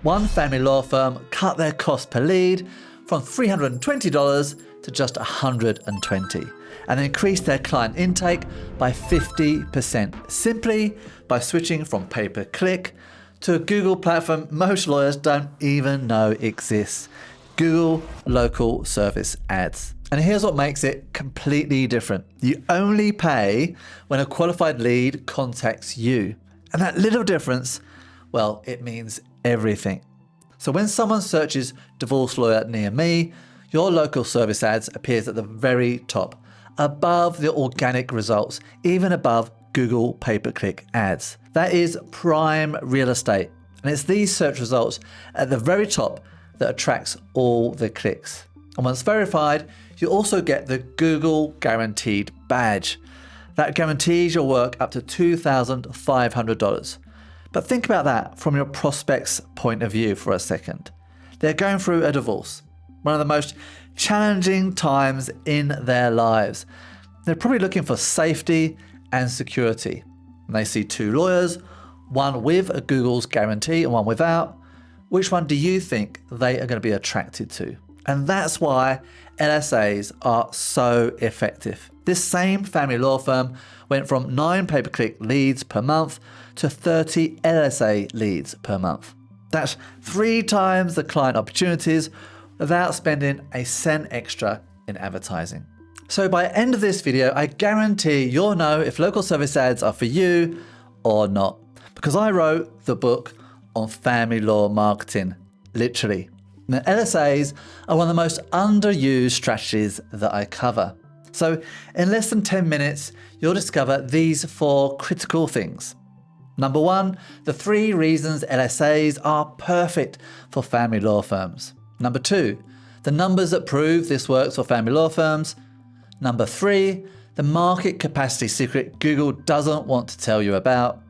One family law firm cut their cost per lead from $320 to just $120 and increased their client intake by 50% simply by switching from pay-per-click to a Google platform most lawyers don't even know exists: Google Local Service Ads. And here's what makes it completely different. You only pay when a qualified lead contacts you. And that little difference, well, it means everything. So when someone searches divorce lawyer near me, your local service ads appears at the very top, above the organic results, even above Google pay-per-click ads. That is prime real estate. And it's these search results at the very top that attracts all the clicks. And once verified, you also get the Google Guaranteed badge. That guarantees your work up to $2,500. But think about that from your prospect's point of view for a second. They're going through a divorce, one of the most challenging times in their lives. They're probably looking for safety and security. And they see two lawyers, one with a Google's guarantee and one without. Which one do you think they are going to be attracted to? And that's why LSAs are so effective. This same family law firm went from 9 pay-per-click leads per month to 30 LSA leads per month. That's 3 times the client opportunities without spending a cent extra in advertising. So by the end of this video, I guarantee you'll know if local service ads are for you or not, because I wrote the book on family law marketing, literally. Now, LSAs are one of the most underused strategies that I cover. So in less than 10 minutes, you'll discover these 4 critical things. Number 1, the 3 reasons LSAs are perfect for family law firms. Number 2, the numbers that prove this works for family law firms. Number 3, the market capacity secret Google doesn't want to tell you about.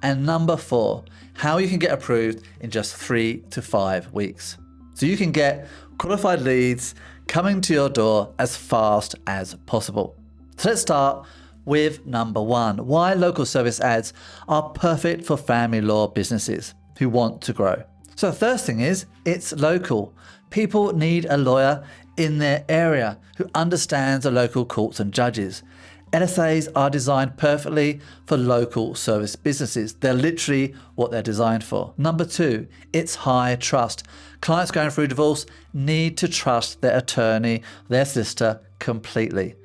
And number 4, how you can get approved in just 3 to 5 weeks. So you can get qualified leads coming to your door as fast as possible. So let's start with number 1, why local service ads are perfect for family law businesses who want to grow. So the first thing is, it's local. People need a lawyer in their area who understands the local courts and judges. LSAs are designed perfectly for local service businesses. They're literally what they're designed for. Number 2, it's high trust. Clients going through divorce need to trust their attorney, their solicitor completely.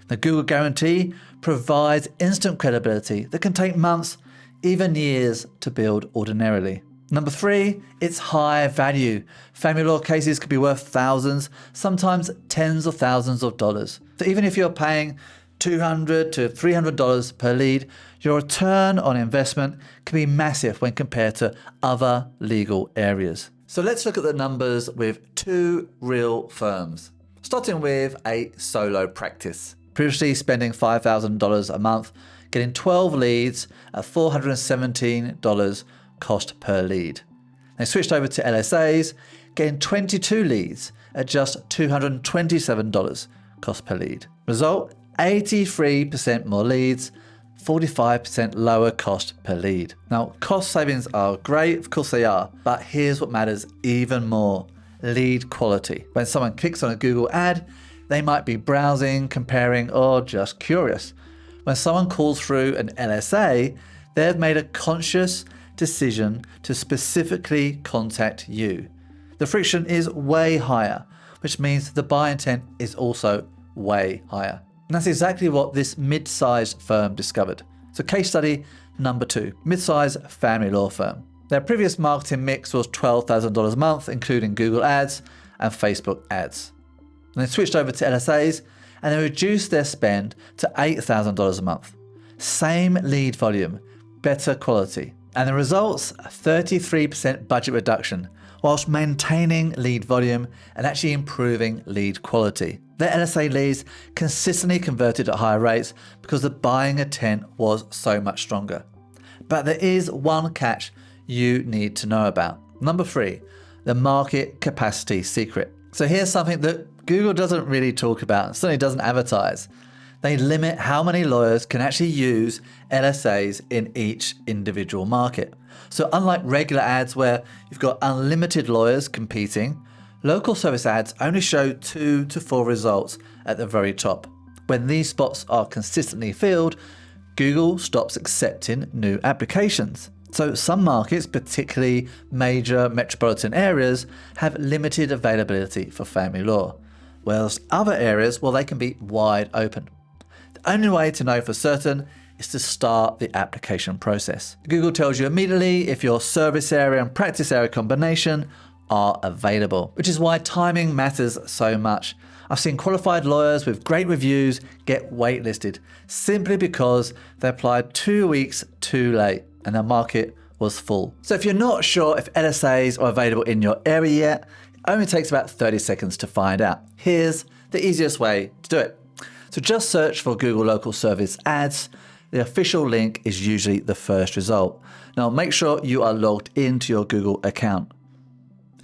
The Google Guarantee provides instant credibility that can take months, even years to build ordinarily. Number 3, it's high value. Family law cases could be worth thousands, sometimes tens of thousands of dollars. So even if you're paying $200 to $300 per lead, your return on investment can be massive when compared to other legal areas. So let's look at the numbers with 2 real firms. Starting with a solo practice. Previously spending $5,000 a month, getting 12 leads at $417 cost per lead. They switched over to LSAs, getting 22 leads at just $227 cost per lead. Result, 83% more leads, 45% lower cost per lead. Now, cost savings are great, of course they are, but here's what matters even more: lead quality. When someone clicks on a Google ad, they might be browsing, comparing, or just curious. When someone calls through an LSA, they've made a conscious decision to specifically contact you. The friction is way higher, which means the buy intent is also way higher. And that's exactly what this mid-sized firm discovered. So case study number 2, mid-sized family law firm. Their previous marketing mix was $12,000 a month, including Google ads and Facebook ads. And they switched over to LSAs and they reduced their spend to $8,000 a month. Same lead volume, better quality. And the results, a 33% budget reduction, whilst maintaining lead volume and actually improving lead quality. Their LSA leads consistently converted at higher rates because the buying intent was so much stronger. But there is one catch you need to know about. Number 3, the market capacity secret. So here's something that Google doesn't really talk about, certainly doesn't advertise. They limit how many lawyers can actually use LSAs in each individual market. So unlike regular ads where you've got unlimited lawyers competing, local service ads only show 2 to 4 results at the very top. When these spots are consistently filled, Google stops accepting new applications. So some markets, particularly major metropolitan areas, have limited availability for family law, whereas other areas, well, they can be wide open. The only way to know for certain is to start the application process. Google tells you immediately if your service area and practice area combination are available, which is why timing matters so much. I've seen qualified lawyers with great reviews get waitlisted simply because they applied 2 weeks too late and their market was full. So if you're not sure if LSAs are available in your area yet, it only takes about 30 seconds to find out. Here's the easiest way to do it. So just search for Google Local Service Ads. The official link is usually the first result. Now make sure you are logged into your Google account,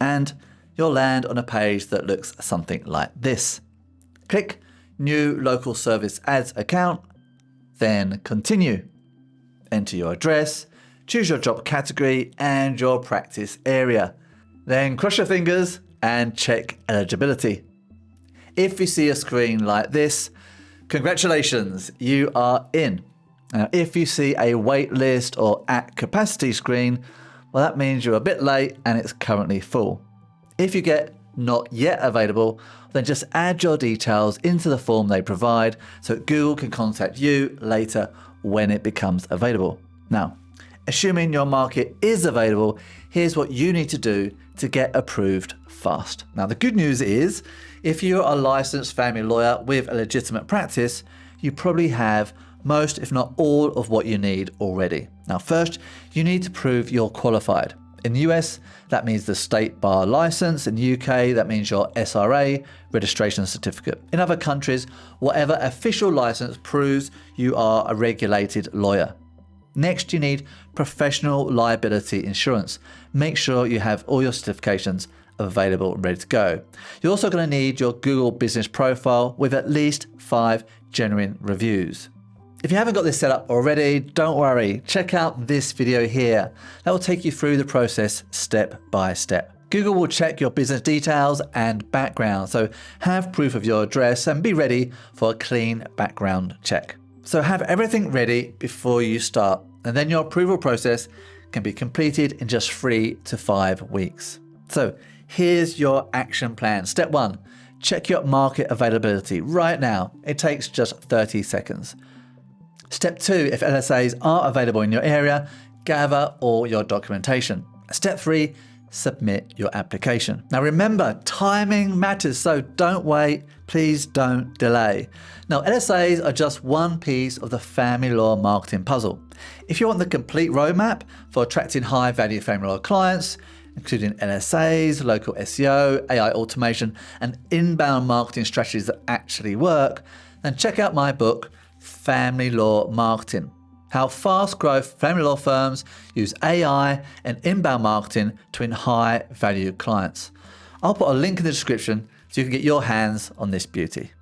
and you'll land on a page that looks something like this. Click New Local Service Ads Account, then Continue. Enter your address, choose your job category and your practice area. Then cross your fingers and check eligibility. If you see a screen like this, congratulations, you are in. Now, if you see a wait list or at capacity screen, well, that means you're a bit late and it's currently full. If you get not yet available, then just add your details into the form they provide so Google can contact you later when it becomes available. Now, assuming your market is available, here's what you need to do to get approved fast. Now, the good news is if you're a licensed family lawyer with a legitimate practice, you probably have most, if not all, of what you need already. Now, first, you need to prove you're qualified. In the US, that means the state bar license. In the UK, that means your SRA registration certificate. In other countries, whatever official license proves you are a regulated lawyer. Next, you need professional liability insurance. Make sure you have all your certifications available and ready to go. You're also going to need your Google business profile with at least 5 genuine reviews. If you haven't got this set up already, don't worry. Check out this video here. That will take you through the process step by step. Google will check your business details and background, so have proof of your address and be ready for a clean background check. So have everything ready before you start, and then your approval process can be completed in just 3 to 5 weeks. So here's your action plan. Step 1, check your market availability right now. It takes just 30 seconds. Step 2, if LSAs are available in your area, gather all your documentation. Step 3, submit your application. Now remember, timing matters, so don't wait, please don't delay. Now LSAs are just one piece of the family law marketing puzzle. If you want the complete roadmap for attracting high value family law clients, including LSAs, local SEO, AI automation, and inbound marketing strategies that actually work, then check out my book, Family Law Marketing: How Fast Growth Family Law Firms Use AI and Inbound Marketing to Win High Value Clients. I'll put a link in the description so you can get your hands on this beauty.